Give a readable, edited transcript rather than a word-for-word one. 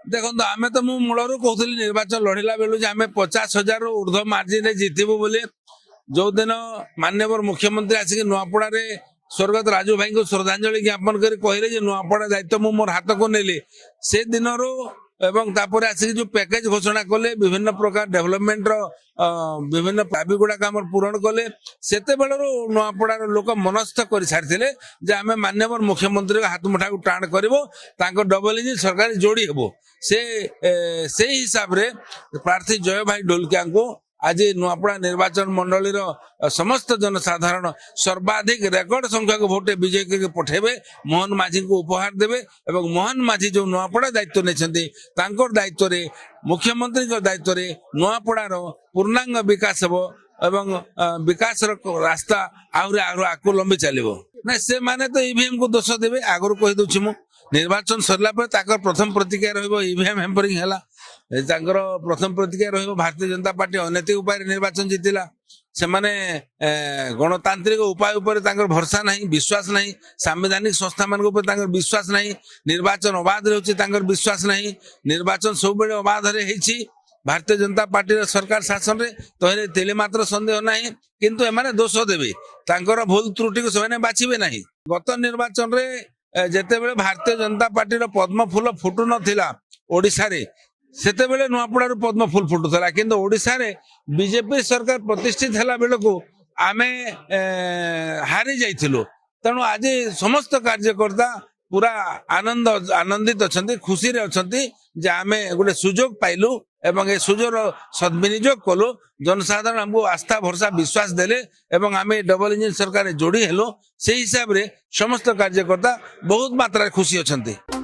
देखो आम तो मु मूलर कहूली निर्वाचन लड़ला बेलू आम 50,000 ऊर्ध्व मार्जिन जीतबू बोली जो दिन माननीय मुख्यमंत्री आसिक नुआपड़ा स्वर्गत राजू भाई को श्रद्धांजलि ज्ञापन कर कहले नुआपड़ा दायित्व मु मोर हाथ को नेली से दिन एवं तापर आसिक जो पैकेज घोषणा कले विभिन्न प्रकार डेवलपमेंट विभिन्न दाबी गुड़ाक पूरण कले से नुआपड़ार लोक मनस्थ कर सारी आम माननीय मुख्यमंत्री हाथ मुठा को टाण कर डबल इंजिन सरकार जोड़ी हेबो से हिसाब रे प्रार्थी जय भाई ढोलकिया को आज नुआपड़ा निर्वाचन मंडली समस्त जनसाधारण सर्वाधिक रेकर्ड संख्यक भोटे विजय करके पठेबे मोहन माझी को उपहार देवे एवं मोहन माझी जो नुआपड़ा दायित्व नहीं दायित्व रे मुख्यमंत्री दायित्व रे नुआपड़ार पूर्णांग विकास हेबो एवं विकास रास्ता आहुरी आगु लंबी चलो ना से माने तो ईवीएम को दोष देवे आगु कही दूची मु निर्वाचन सरला प्रथम प्रतिक्रिया रहिबो ईवीएम हेम्परिंग हैला प्रथम प्रतिक्रिया रहिबो भारतीय जनता पार्टी अनैतिक उपाय निर्वाचन जीतिला से माने गणतांत्रिक उपाय उपर भरसा नहीं विश्वास नहीं संवैधानिक संस्था मान विश्वास नहीं निर्वाचन अबाध रही विश्वास नहीं निर्वाचन सब बेले अबाध रही भारतीय जनता पार्टी सरकार शासन रे तो तेले मात्र संदेह नहीं किंतु एमाने दोष देवे तांकर भूल त्रुटि को से बाछिबे नहीं गत निर्वाचन रे जेतेबेले भारतीय जनता पार्टी पद्म फूल फुटु नथिला ओडिसा रे सेतेबेले नुआपड़ा पद्म फूल फुटुला किंतु ओडिसा रे बीजेपी सरकार प्रतिष्ठित हला बेलको आमे हारी जाइथिलु तेणु आज समस्त कार्यकर्ता पूरा आनंदित अच्छा खुशी रे अच्छा जे आमे गोटे सुजोग पाइलु एवं ए सुजोग सद्विनियोग कलु जनसाधारण हमको आस्था भरसा विश्वास देले एवं आमे डबल इंजिन सरकार जोड़ी हेलो से हिसाब रे समस्त कार्यकर्ता बहुत मात्रा खुशी अच्छा।